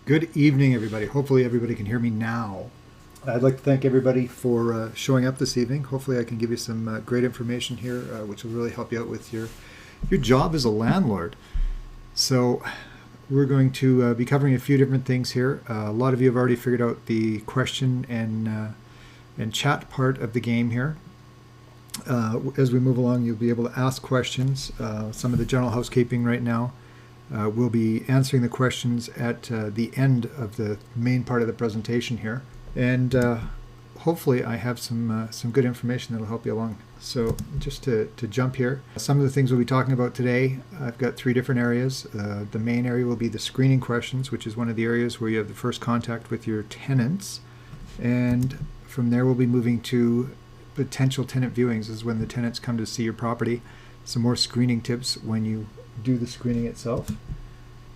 Good evening, everybody. Hopefully everybody can hear me now. I'd like to thank everybody for showing up this evening. Hopefully I can give you some great information here, which will really help you out with your job as a landlord. So we're going to be covering a few different things here. A lot of you have already figured out the question and chat part of the game here. As we move along, you'll be able to ask questions. Some of the general housekeeping right now. We'll be answering the questions at the end of the main part of the presentation here. And hopefully I have some good information that will help you along. So just to jump here, some of the things we'll be talking about today, I've got three different areas. The main area will be the screening questions, which is one of the areas where you have the first contact with your tenants. And from there we'll be moving to potential tenant viewings. This is when the tenants come to see your property. Some more screening tips when you do the screening itself.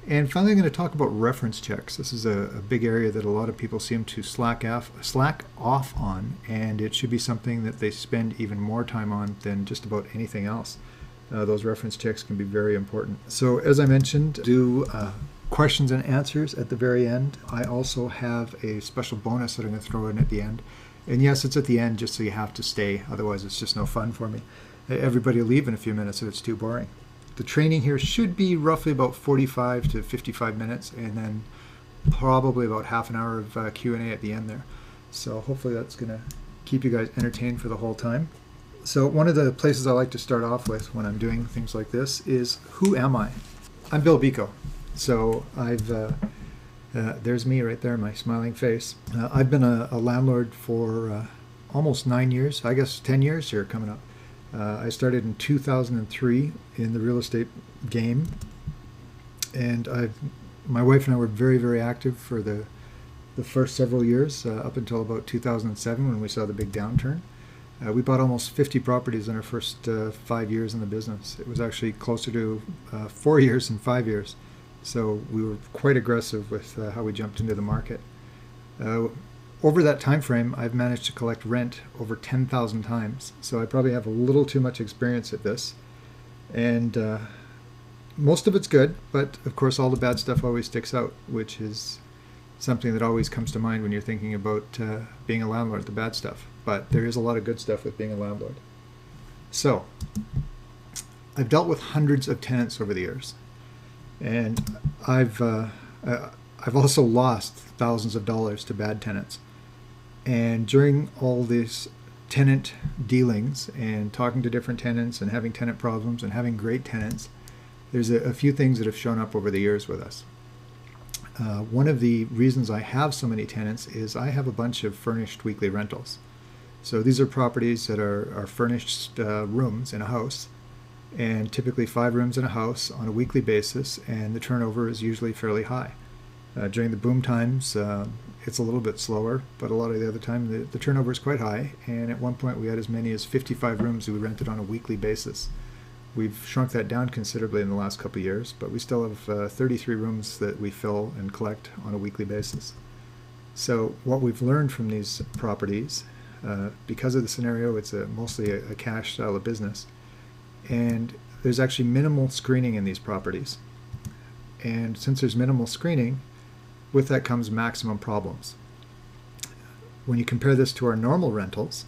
And finally, I'm going to talk about reference checks. This is a big area that a lot of people seem to slack off on, and it should be something that they spend even more time on than just about anything else. Those reference checks can be very important. So as I mentioned, do questions and answers at the very end. I also have a special bonus that I'm going to throw in at the end. And yes, it's at the end just so you have to stay. Otherwise, it's just no fun for me. Everybody will leave in a few minutes if it's too boring. The training here should be roughly about 45 to 55 minutes, and then probably about half an hour of Q&A at the end there. So hopefully that's going to keep you guys entertained for the whole time. So one of the places I like to start off with when I'm doing things like this is, who am I? I'm Bill Bico. So there's me right there, my smiling face. I've been a landlord for almost 9 years, I guess 10 years here coming up. I started in 2003 in the real estate game, and my wife and I were very, very active for the first several years, up until about 2007 when we saw the big downturn. We bought almost 50 properties in our first 5 years in the business. It was actually closer to 4 years than 5 years. So we were quite aggressive with how we jumped into the market. Over that time frame, I've managed to collect rent over 10,000 times. So I probably have a little too much experience at this. And most of it's good, but of course all the bad stuff always sticks out, which is something that always comes to mind when you're thinking about being a landlord, the bad stuff. But there is a lot of good stuff with being a landlord. So I've dealt with hundreds of tenants over the years. And I've also lost thousands of dollars to bad tenants. And during all these tenant dealings and talking to different tenants and having tenant problems and having great tenants, there's a few things that have shown up over the years with us. One of the reasons I have so many tenants is I have a bunch of furnished weekly rentals. So these are properties that are furnished rooms in a house, and typically 5 rooms in a house on a weekly basis, and the turnover is usually fairly high. During the boom times, it's a little bit slower, but a lot of the other time the turnover is quite high, and at one point we had as many as 55 rooms that we rented on a weekly basis. We've shrunk that down considerably in the last couple of years, but we still have 33 rooms that we fill and collect on a weekly basis. So what we've learned from these properties, because of the scenario, it's mostly a cash style of business, and there's actually minimal screening in these properties. And since there's minimal screening, with that comes maximum problems. When you compare this to our normal rentals,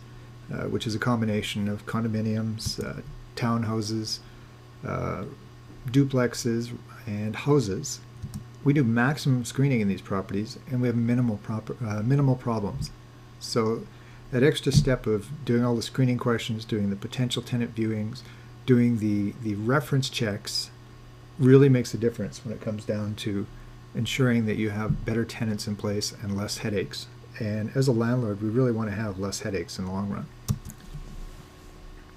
which is a combination of condominiums, townhouses, duplexes, and houses, we do maximum screening in these properties, and we have minimal problems. So that extra step of doing all the screening questions, doing the potential tenant viewings, doing the reference checks really makes a difference when it comes down to ensuring that you have better tenants in place and less headaches. And as a landlord, we really want to have less headaches in the long run.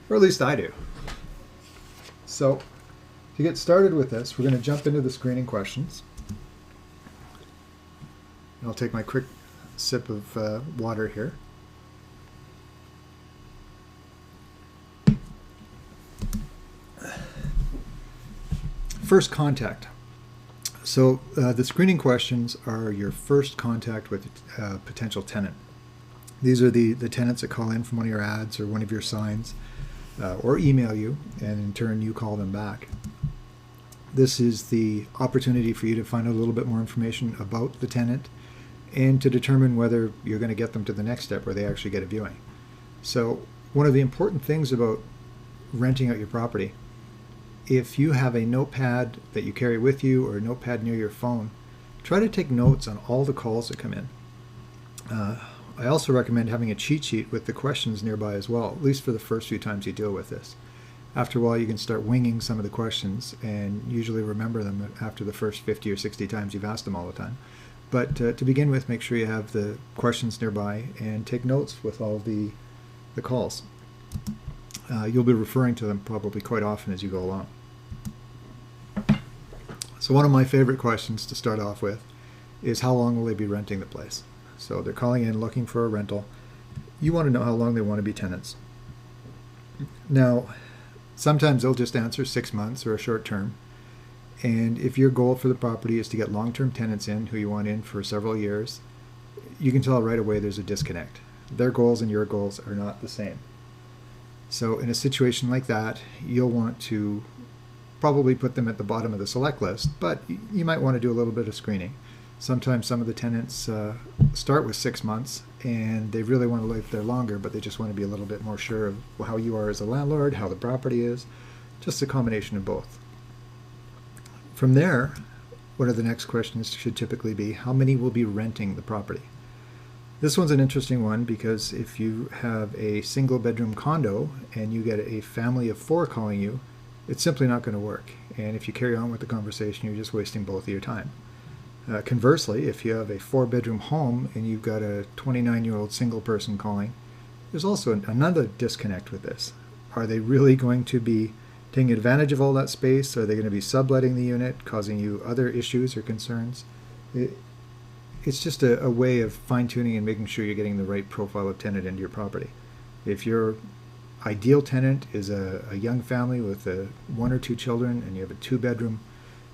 Or at least I do. So to get started with this, we're going to jump into the screening questions. I'll take my quick sip of water here. First contact. So the screening questions are your first contact with a potential tenant. These are the tenants that call in from one of your ads or one of your signs, or email you, and in turn you call them back. This is the opportunity for you to find out a little bit more information about the tenant and to determine whether you're going to get them to the next step where they actually get a viewing. So one of the important things about renting out your property, if you have a notepad that you carry with you or a notepad near your phone, try to take notes on all the calls that come in. I also recommend having a cheat sheet with the questions nearby as well, at least for the first few times you deal with this. After a while, you can start winging some of the questions and usually remember them after the first 50 or 60 times you've asked them all the time. But to begin with, make sure you have the questions nearby and take notes with all the calls. You'll be referring to them probably quite often as you go along. So one of my favorite questions to start off with is how long will they be renting the place? So they're calling in looking for a rental. You want to know how long they want to be tenants. Now, sometimes they'll just answer 6 months or a short term. And if your goal for the property is to get long-term tenants in who you want in for several years, you can tell right away there's a disconnect. Their goals and your goals are not the same. So in a situation like that, you'll want to probably put them at the bottom of the select list, but you might want to do a little bit of screening. Sometimes some of the tenants start with 6 months and they really want to live there longer, but they just want to be a little bit more sure of how you are as a landlord, how the property is, just a combination of both. From there, one of the next questions should typically be, how many will be renting the property? This one's an interesting one because if you have a single bedroom condo and you get a family of 4 calling you, it's simply not going to work. And if you carry on with the conversation, you're just wasting both of your time. Conversely, if you have a 4-bedroom home and you've got a 29-year-old single person calling, there's also another disconnect with this. Are they really going to be taking advantage of all that space? Are they going to be subletting the unit, causing you other issues or concerns? It's just a way of fine-tuning and making sure you're getting the right profile of tenant into your property. If your ideal tenant is a young family with 1 or 2 children and you have a 2-bedroom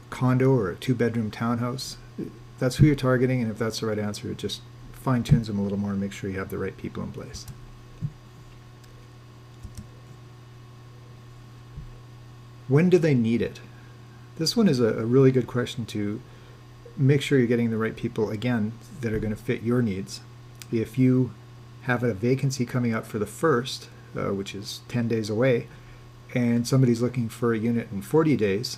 condo or a 2-bedroom townhouse, that's who you're targeting, and if that's the right answer, it just fine-tunes them a little more and make sure you have the right people in place. When do they need it? This one is a really good question to make sure you're getting the right people, again, that are going to fit your needs. If you have a vacancy coming up for the 1st, which is 10 days away, and somebody's looking for a unit in 40 days,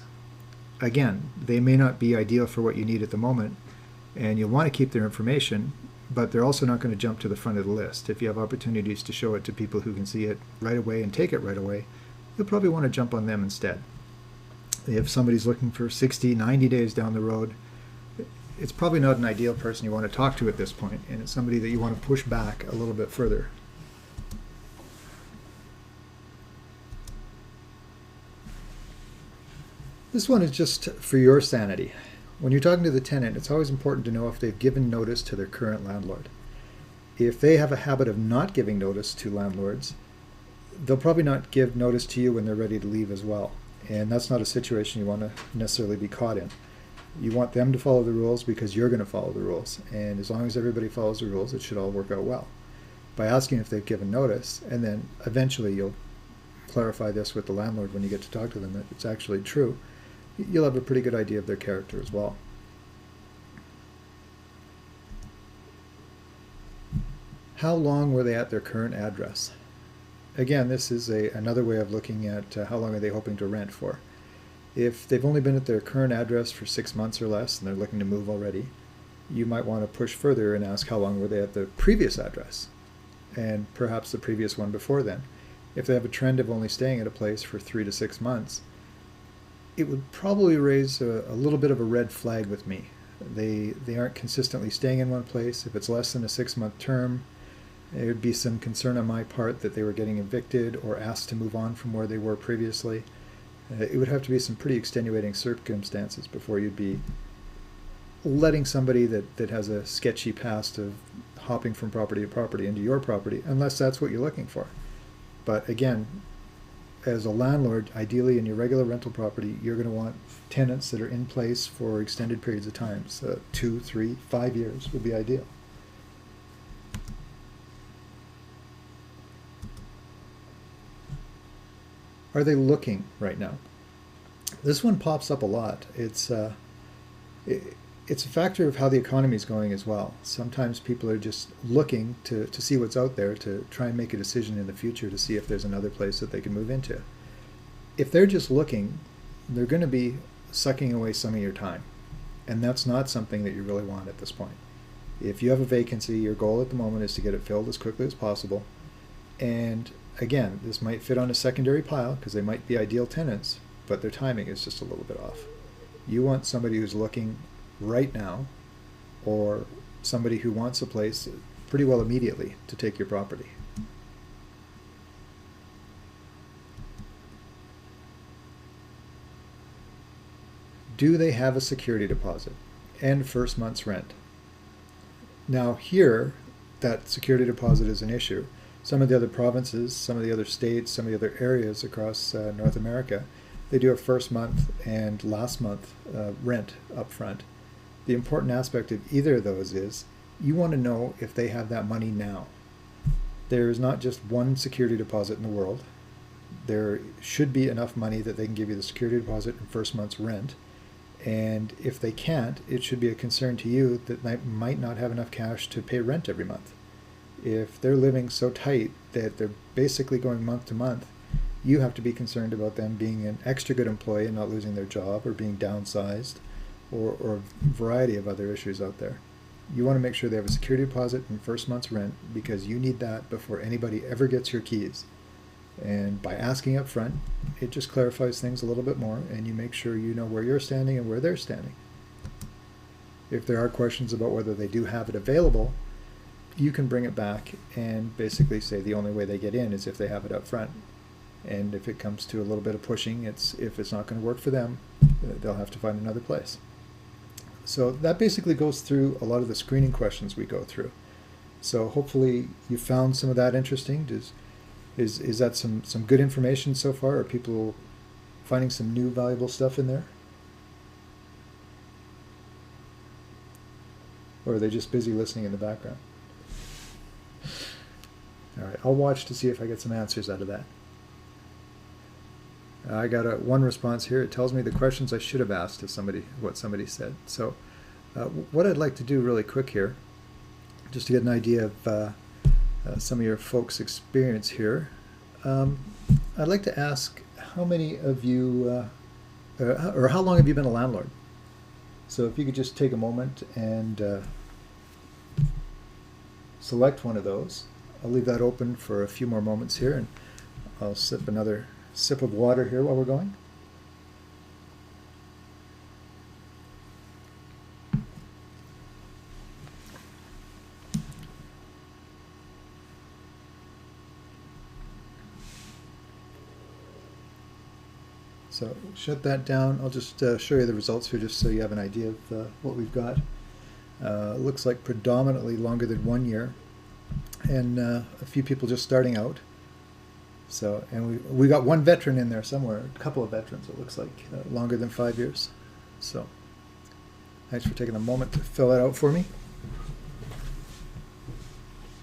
again, they may not be ideal for what you need at the moment, and you'll want to keep their information, but they're also not going to jump to the front of the list. If you have opportunities to show it to people who can see it right away and take it right away, you'll probably want to jump on them instead. If somebody's looking for 60, 90 days down the road, it's probably not an ideal person you want to talk to at this point, and it's somebody that you want to push back a little bit further. This one is just for your sanity. When you're talking to the tenant, it's always important to know if they've given notice to their current landlord. If they have a habit of not giving notice to landlords, they'll probably not give notice to you when they're ready to leave as well. And that's not a situation you want to necessarily be caught in. You want them to follow the rules because you're going to follow the rules. And as long as everybody follows the rules, it should all work out well. By asking if they've given notice, and then eventually you'll clarify this with the landlord when you get to talk to them that it's actually true, you'll have a pretty good idea of their character as well. How long were they at their current address? Again, this is another way of looking at how long are they hoping to rent for. If they've only been at their current address for 6 months or less and they're looking to move already, you might want to push further and ask how long were they at the previous address, and perhaps the previous one before then. If they have a trend of only staying at a place for 3 to 6 months, it would probably raise a little bit of a red flag with me. They aren't consistently staying in one place. If it's less than a 6-month term, there would be some concern on my part that they were getting evicted or asked to move on from where they were previously. It would have to be some pretty extenuating circumstances before you'd be letting somebody that has a sketchy past of hopping from property to property into your property, unless that's what you're looking for. But again, as a landlord, ideally in your regular rental property, you're going to want tenants that are in place for extended periods of time. So 2, 3, 5 years would be ideal. Are they looking right now? This one pops up a lot. It's a factor of how the economy is going as well. Sometimes people are just looking to see what's out there to try and make a decision in the future to see if there's another place that they can move into. If they're just looking, they're going to be sucking away some of your time. And that's not something that you really want at this point. If you have a vacancy, your goal at the moment is to get it filled as quickly as possible. And again, this might fit on a secondary pile because they might be ideal tenants, but their timing is just a little bit off. You want somebody who's looking right now, or somebody who wants a place pretty well immediately to take your property. Do they have a security deposit and first month's rent? Now here, that security deposit is an issue. Some of the other provinces, some of the other states, some of the other areas across North America, they do a first month and last month rent up front. The important aspect of either of those is you want to know if they have that money now. There is not just one security deposit in the world. There should be enough money that they can give you the security deposit and first month's rent. And if they can't, it should be a concern to you that they might not have enough cash to pay rent every month. If they're living so tight that they're basically going month to month, you have to be concerned about them being an extra good employee and not losing their job or being downsized, or a variety of other issues out there. You want to make sure they have a security deposit and first month's rent because you need that before anybody ever gets your keys. And by asking up front, it just clarifies things a little bit more, and you make sure you know where you're standing and where they're standing. If there are questions about whether they do have it available, you can bring it back and basically say the only way they get in is if they have it up front. And if it comes to a little bit of pushing, if it's not going to work for them, they'll have to find another place. So that basically goes through a lot of the screening questions we go through. So hopefully you found some of that interesting. Is that some good information so far? Are people finding some new valuable stuff in there? Or are they just busy listening in the background? All right, I'll watch to see if I get some answers out of that. I got one response here. It tells me the questions I should have asked to what somebody said. So what I'd like to do really quick here, just to get an idea of some of your folks' experience here, I'd like to ask how many of you, or how long have you been a landlord? So if you could just take a moment and select one of those. I'll leave that open for a few more moments here, and I'll sip another sip of water here while we're going. So shut that down. I'll just show you the results here just so you have an idea of what we've got. Looks like predominantly longer than 1 year, and a few people just starting out. So, and we got one veteran in there somewhere, a couple of veterans, it looks like, longer than 5 years. So, thanks for taking a moment to fill that out for me.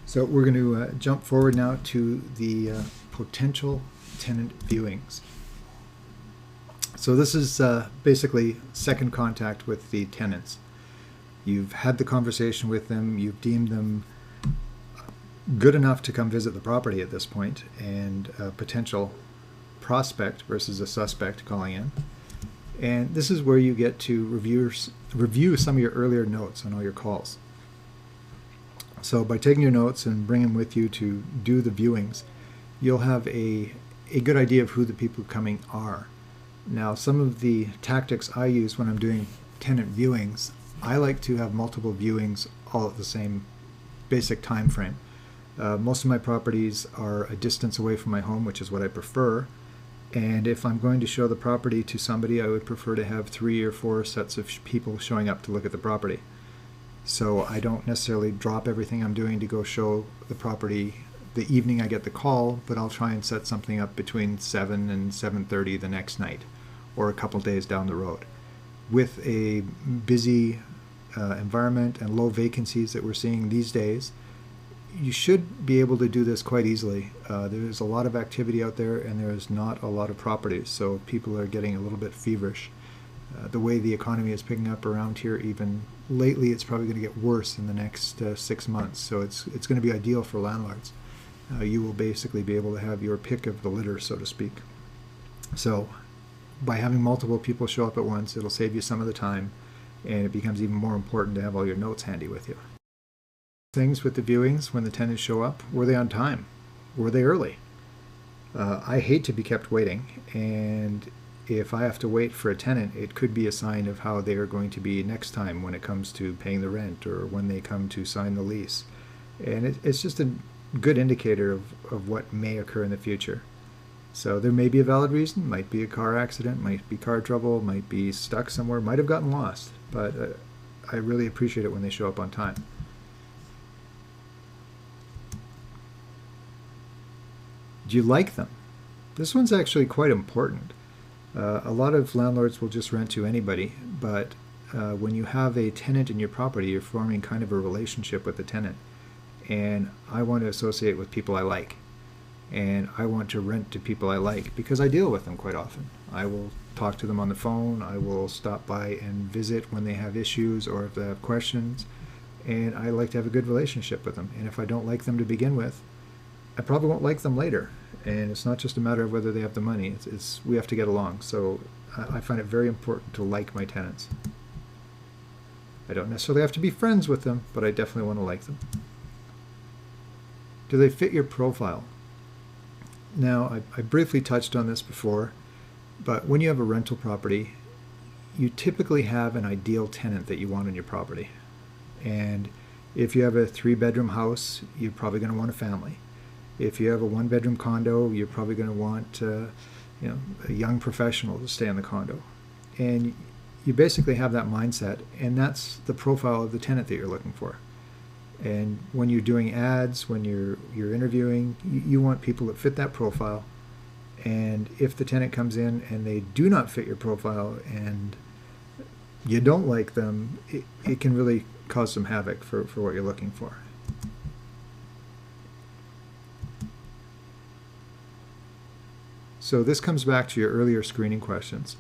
So we're going to jump forward now to the potential tenant viewings. So this is basically second contact with the tenants. You've had the conversation with them, you've deemed them good enough to come visit the property at this point, and a potential prospect versus a suspect calling in. And this is where you get to review some of your earlier notes on all your calls. So by taking your notes and bringing them with you to do the viewings, you'll have a good idea of who the people coming are. Now, some of the tactics I use when I'm doing tenant viewings, I like to have multiple viewings all at the same basic time frame. Most of my properties are a distance away from my home, which is what I prefer. And if I'm going to show the property to somebody, I would prefer to have 3 or 4 sets of people showing up to look at the property. So I don't necessarily drop everything I'm doing to go show the property the evening I get the call, but I'll try and set something up between 7 and 7:30 the next night, or a couple days down the road. With a busy environment and low vacancies that we're seeing these days, you should be able to do this quite easily. There's a lot of activity out there, and there's not a lot of properties, so people are getting a little bit feverish. The way the economy is picking up around here, even lately, it's probably going to get worse in the next 6 months. So it's going to be ideal for landlords. You will basically be able to have your pick of the litter, so to speak. So by having multiple people show up at once, it'll save you some of the time, and it becomes even more important to have all your notes handy with you. Things with the viewings when the tenants show up: were they on time? Were they early? I hate to be kept waiting, and if I have to wait for a tenant, it could be a sign of how they are going to be next time when it comes to paying the rent or when they come to sign the lease. And it's just a good indicator of what may occur in the future. So there may be a valid reason, might be a car accident, might be car trouble, might be stuck somewhere, might have gotten lost, but I really appreciate it when they show up on time. Do you like them? This one's actually quite important. A lot of landlords will just rent to anybody, but when you have a tenant in your property, you're forming kind of a relationship with the tenant. And I want to associate with people I like. And I want to rent to people I like because I deal with them quite often. I will talk to them on the phone. I will stop by and visit when they have issues or if they have questions. And I like to have a good relationship with them. And if I don't like them to begin with, I probably won't like them later. And it's not just a matter of whether they have the money. It's we have to get along. So I find it very important to like my tenants. I don't necessarily have to be friends with them, but I definitely want to like them. Do they fit your profile? Now, I briefly touched on this before, but when you have a rental property, you typically have an ideal tenant that you want in your property. And if you have a 3-bedroom house, you're probably going to want a family. If you have a 1-bedroom condo, you're probably going to want a young professional to stay in the condo. And you basically have that mindset, and that's the profile of the tenant that you're looking for. And when you're doing ads, when you're interviewing, you want people that fit that profile. And if the tenant comes in and they do not fit your profile and you don't like them, it can really cause some havoc for what you're looking for. So this comes back to your earlier screening questions.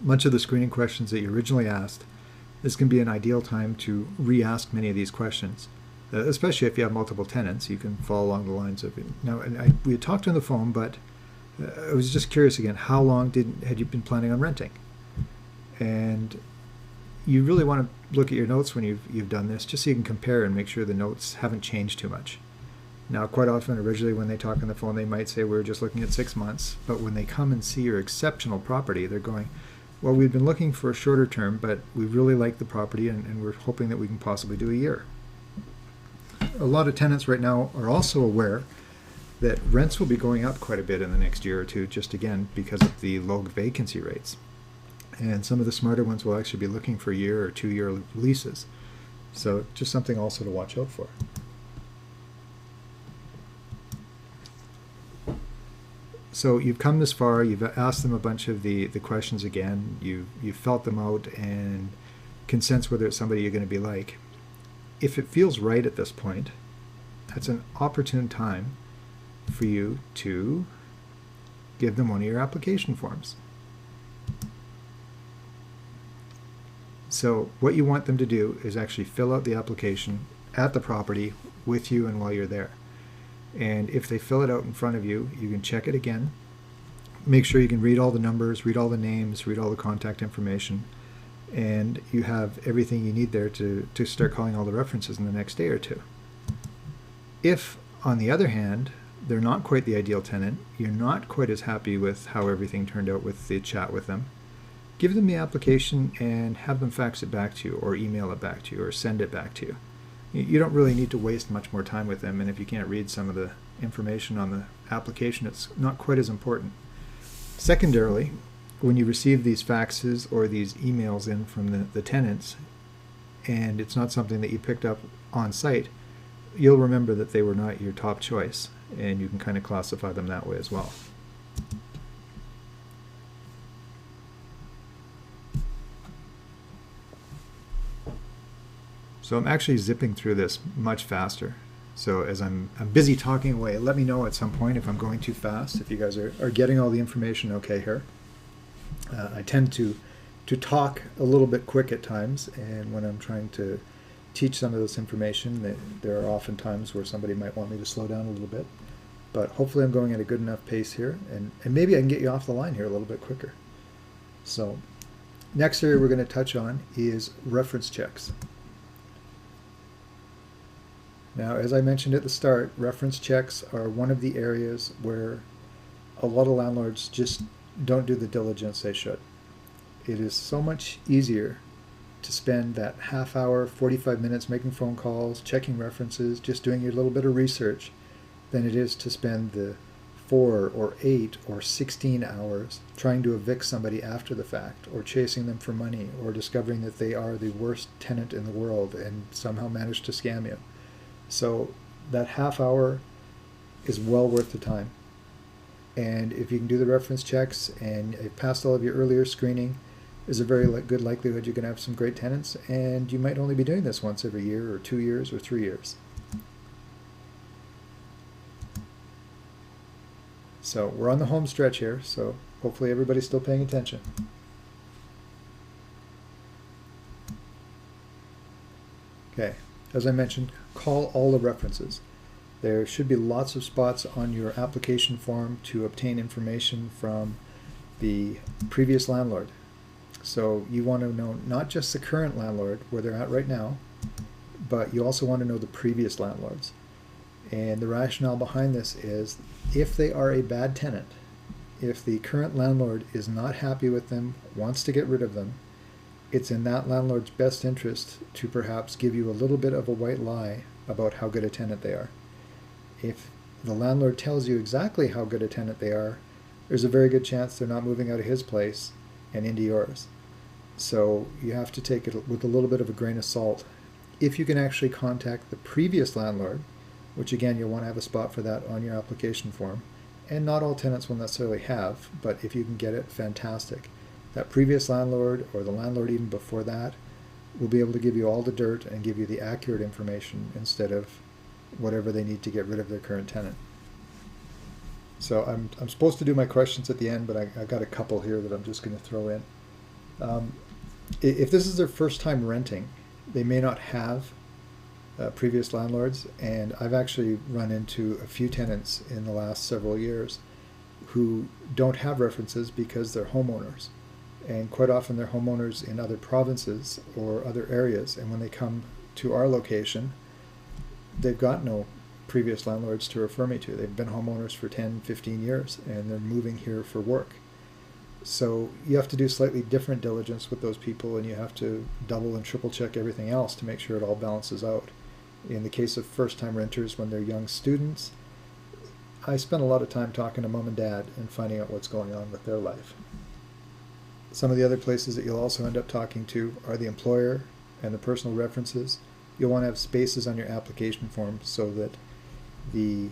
Much of the screening questions that you originally asked, this can be an ideal time to re-ask many of these questions, especially if you have multiple tenants. You can follow along the lines of it. Now, we had talked on the phone, but I was just curious again, how long had you been planning on renting? And you really want to look at your notes when you've done this, just so you can compare and make sure the notes haven't changed too much. Now, quite often, originally when they talk on the phone, they might say, we're just looking at 6 months. But when they come and see your exceptional property, they're going, well, we've been looking for a shorter term, but we really like the property, and we're hoping that we can possibly do a year. A lot of tenants right now are also aware that rents will be going up quite a bit in the next year or two, just again, because of the low vacancy rates. And some of the smarter ones will actually be looking for 1 or 2 year leases. So just something also to watch out for. So you've come this far, you've asked them a bunch of the questions again, you've felt them out and can sense whether it's somebody you're going to be like. If it feels right at this point, that's an opportune time for you to give them one of your application forms. So what you want them to do is actually fill out the application at the property with you and while you're there. And if they fill it out in front of you, you can check it again. Make sure you can read all the numbers, read all the names, read all the contact information, and you have everything you need there to start calling all the references in the next day or two. If, on the other hand, they're not quite the ideal tenant, you're not quite as happy with how everything turned out with the chat with them, give them the application and have them fax it back to you or email it back to you or send it back to you. You don't really need to waste much more time with them, and if you can't read some of the information on the application, it's not quite as important. Secondarily, when you receive these faxes or these emails in from the tenants, and it's not something that you picked up on site, you'll remember that they were not your top choice, and you can kind of classify them that way as well. So I'm actually zipping through this much faster. So as I'm busy talking away, let me know at some point if I'm going too fast, if you guys are getting all the information okay here. I tend to talk a little bit quick at times, and when I'm trying to teach some of this information, there are often times where somebody might want me to slow down a little bit. But hopefully I'm going at a good enough pace here, and maybe I can get you off the line here a little bit quicker. So next area we're going to touch on is reference checks. Now, as I mentioned at the start, reference checks are one of the areas where a lot of landlords just don't do the diligence they should. It is so much easier to spend that half hour, 45 minutes making phone calls, checking references, just doing your little bit of research, than it is to spend the 4 or 8 or 16 hours trying to evict somebody after the fact, or chasing them for money, or discovering that they are the worst tenant in the world and somehow managed to scam you. So that half hour is well worth the time. And if you can do the reference checks and you've passed all of your earlier screening, there's a very good likelihood you're going to have some great tenants, and you might only be doing this once every year or 2 years or 3 years. So we're on the home stretch here, so hopefully everybody's still paying attention. Okay, as I mentioned, call all the references. There should be lots of spots on your application form to obtain information from the previous landlord. So you want to know not just the current landlord, where they're at right now, but you also want to know the previous landlords. And the rationale behind this is, if they are a bad tenant, if the current landlord is not happy with them, wants to get rid of them, it's in that landlord's best interest to perhaps give you a little bit of a white lie about how good a tenant they are. If the landlord tells you exactly how good a tenant they are, there's a very good chance they're not moving out of his place and into yours. So you have to take it with a little bit of a grain of salt. If you can actually contact the previous landlord, which again, you'll want to have a spot for that on your application form, and not all tenants will necessarily have, but if you can get it, fantastic. That previous landlord, or the landlord even before that, will be able to give you all the dirt and give you the accurate information instead of whatever they need to get rid of their current tenant. So I'm supposed to do my questions at the end, but I got a couple here that I'm just going to throw in. If this is their first time renting, they may not have previous landlords, and I've actually run into a few tenants in the last several years who don't have references because they're homeowners, and quite often they're homeowners in other provinces or other areas, and when they come to our location, they've got no previous landlords to refer me to. They've been homeowners for 10, 15 years, and they're moving here for work. So you have to do slightly different diligence with those people, and you have to double and triple check everything else to make sure it all balances out. In the case of first-time renters, when they're young students, I spend a lot of time talking to mom and dad and finding out what's going on with their life. Some of the other places that you'll also end up talking to are the employer and the personal references. You'll want to have spaces on your application form so that the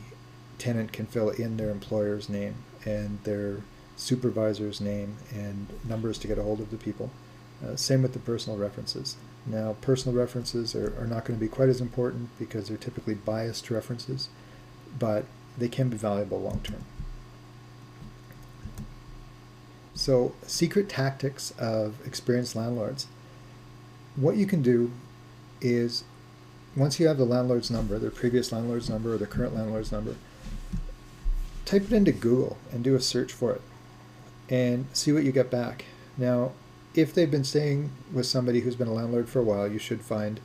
tenant can fill in their employer's name and their supervisor's name and numbers to get a hold of the people. Same with the personal references. Now, personal references are not going to be quite as important because they're typically biased references, but they can be valuable long term. So, secret tactics of experienced landlords. What you can do is, once you have the landlord's number, their previous landlord's number or their current landlord's number, type it into Google and do a search for it and see what you get back. Now, if they've been staying with somebody who's been a landlord for a while, you should find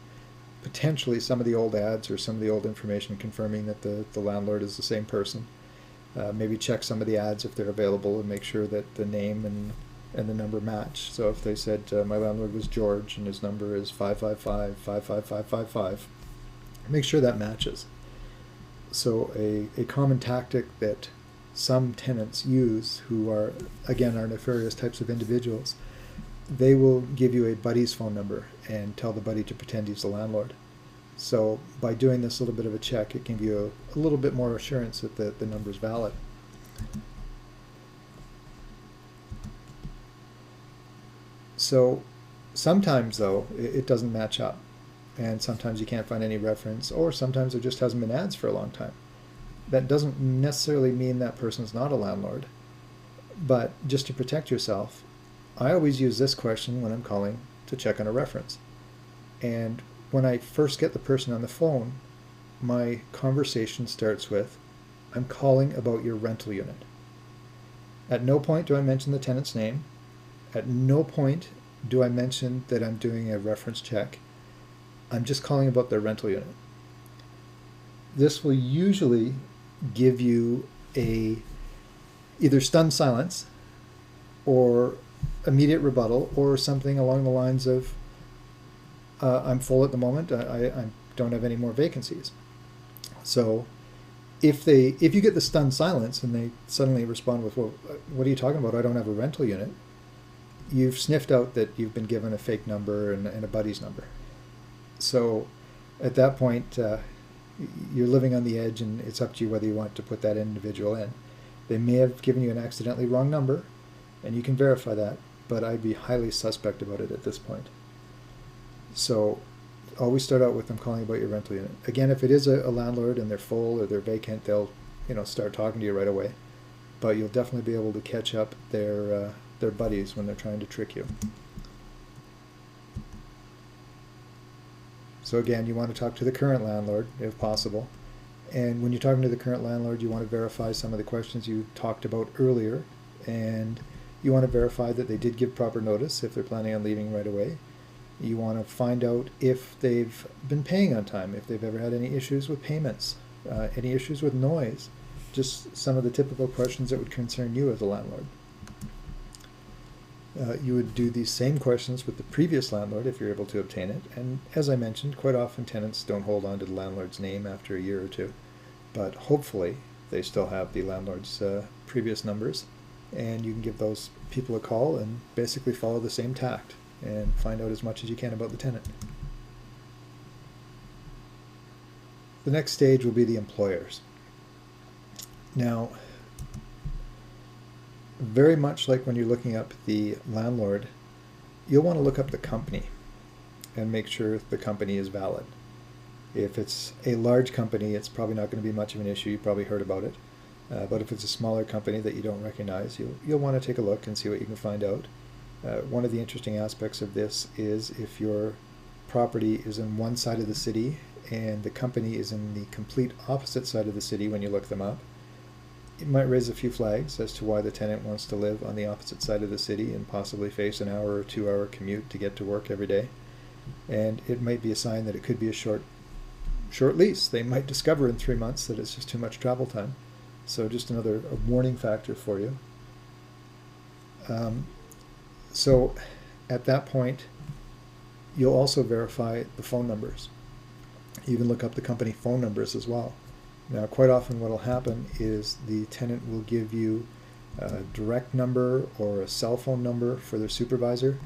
potentially some of the old ads or some of the old information confirming that the landlord is the same person. Maybe check some of the ads if they're available and make sure that the name and the number match. So if they said my landlord was George and his number is 555-55555, make sure that matches. So a common tactic that some tenants use, who are, again, are nefarious types of individuals, they will give you a buddy's phone number and tell the buddy to pretend he's the landlord. So by doing this little bit of a check, it can give you a little bit more assurance that the number is valid. So sometimes, though, it doesn't match up. and sometimes you can't find any reference, or sometimes there just hasn't been ads for a long time. That doesn't necessarily mean that person's not a landlord, but just to protect yourself, I always use this question when I'm calling to check on a reference. And when I first get the person on the phone, my conversation starts with, "I'm calling about your rental unit." At no point do I mention the tenant's name. At no point do I mention that I'm doing a reference check. I'm just calling about their rental unit. This will usually give you either stunned silence or immediate rebuttal, or something along the lines of, "I'm full at the moment, I don't have any more vacancies." So if you get the stunned silence and they suddenly respond with, "Well, what are you talking about? I don't have a rental unit," you've sniffed out that you've been given a fake number and a buddy's number. So at that point, you're living on the edge, and it's up to you whether you want to put that individual in. They may have given you an accidentally wrong number, and you can verify that, but I'd be highly suspect about it at this point. So always start out with, "I'm calling about your rental unit." Again, if it is a landlord and they're full or they're vacant, they'll start talking to you right away. But you'll definitely be able to catch up their buddies when they're trying to trick you. So again, you want to talk to the current landlord if possible. And when you're talking to the current landlord, you want to verify some of the questions you talked about earlier, and you want to verify that they did give proper notice if they're planning on leaving right away. You want to find out if they've been paying on time, if they've ever had any issues with payments, any issues with noise, just some of the typical questions that would concern you as a landlord. You would do these same questions with the previous landlord if you're able to obtain it. And as I mentioned, quite often tenants don't hold on to the landlord's name after a year or two, but hopefully they still have the landlord's previous numbers, and you can give those people a call and basically follow the same tact and find out as much as you can about the tenant. The next stage will be the employers. Now, very much like when you're looking up the landlord, you'll want to look up the company and make sure the company is valid. If it's a large company, it's probably not going to be much of an issue. You probably heard about it. But if it's a smaller company that you don't recognize, you'll want to take a look and see what you can find out. One of the interesting aspects of this is if your property is in one side of the city and the company is in the complete opposite side of the city when you look them up, it might raise a few flags as to why the tenant wants to live on the opposite side of the city and possibly face an hour or 2 hour commute to get to work every day. And it might be a sign that it could be a short lease. They might discover in 3 months that it's just too much travel time. So just another warning factor for you. So at that point, you'll also verify the phone numbers. You can look up the company phone numbers as well. Now, quite often what will happen is the tenant will give you a direct number or a cell phone number for their supervisor.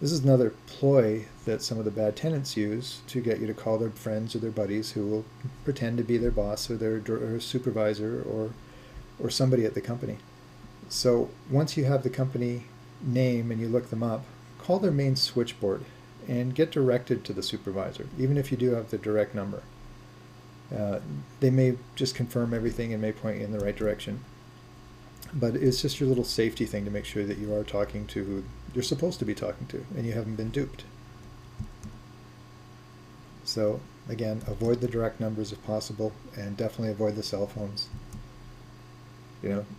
This is another ploy that some of the bad tenants use to get you to call their friends or their buddies who will pretend to be their boss or their supervisor or somebody at the company. So once you have the company name and you look them up, call their main switchboard and get directed to the supervisor, even if you do have the direct number. They may just confirm everything and may point you in the right direction. But it's just your little safety thing to make sure that you are talking to who you're supposed to be talking to and you haven't been duped. So again, avoid the direct numbers if possible, and definitely avoid the cell phones.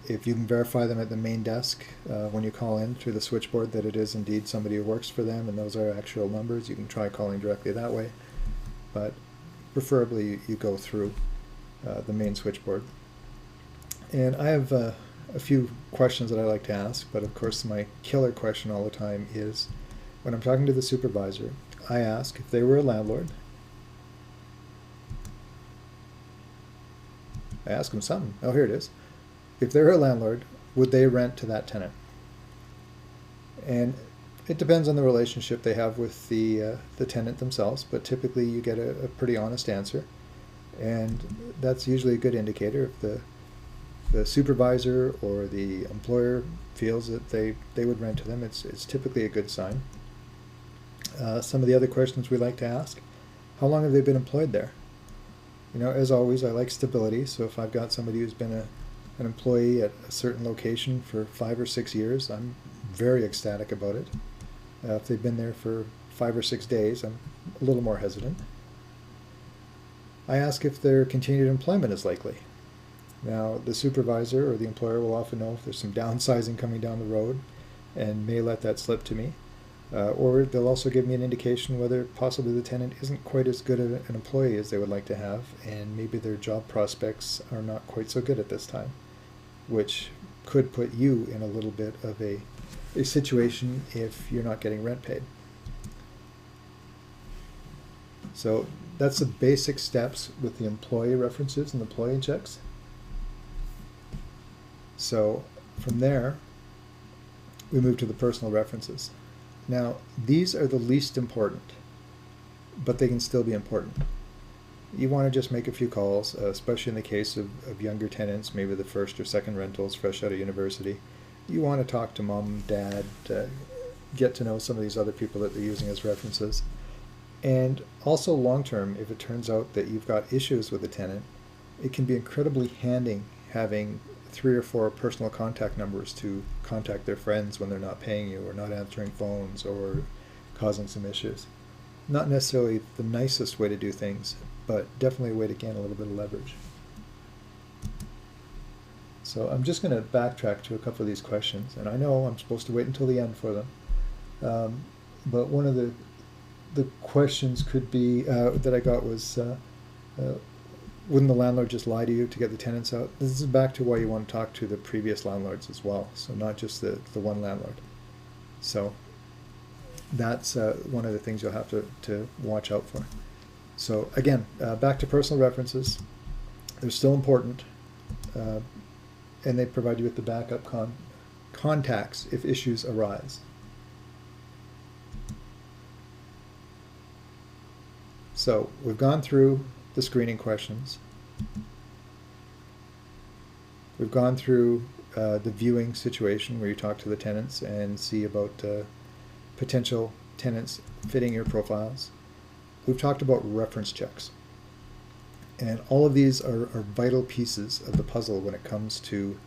If you can verify them at the main desk when you call in through the switchboard that it is indeed somebody who works for them and those are actual numbers, you can try calling directly that way. But preferably you go through the main switchboard. And I have a few questions that I like to ask, but of course my killer question all the time is when I'm talking to the supervisor, I ask if they were a landlord. I ask them something. Oh, here it is. If they're a landlord, would they rent to that tenant? And it depends on the relationship they have with the tenant themselves, but typically you get a pretty honest answer. And that's usually a good indicator. If the supervisor or the employer feels that they would rent to them, it's typically a good sign. Some of the other questions we like to ask how long have they been employed there? You know, as always, I like stability. So if I've got somebody who's been an employee at a certain location for 5 or 6 years, I'm very ecstatic about it. If they've been there for 5 or 6 days, I'm a little more hesitant. I ask if their continued employment is likely. Now, the supervisor or the employer will often know if there's some downsizing coming down the road and may let that slip to me. Or they'll also give me an indication whether possibly the tenant isn't quite as good an employee as they would like to have, and maybe their job prospects are not quite so good at this time, which could put you in a little bit of a situation if you're not getting rent paid. So that's the basic steps with the employee references and employee checks. So from there, we move to the personal references. Now, these are the least important, but they can still be important. You want to just make a few calls, especially in the case of younger tenants, maybe the first or second rentals fresh out of university. You want to talk to mom, dad, get to know some of these other people that they're using as references. And also long term, if it turns out that you've got issues with a tenant, it can be incredibly handy having 3 or 4 personal contact numbers to contact their friends when they're not paying you or not answering phones or causing some issues. Not necessarily the nicest way to do things, but definitely a way to gain a little bit of leverage. So I'm just going to backtrack to a couple of these questions, and I know I'm supposed to wait until the end for them. But one of the questions could be that I got was, wouldn't the landlord just lie to you to get the tenants out? This is back to why you want to talk to the previous landlords as well, so not just the one landlord. So that's one of the things you'll have to watch out for. So again, back to personal references. They're still important, and they provide you with the backup contacts if issues arise. So we've gone through the screening questions. We've gone through the viewing situation where you talk to the tenants and see about potential tenants fitting your profiles. We've talked about reference checks. And all of these are vital pieces of the puzzle when it comes to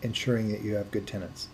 ensuring that you have good tenants.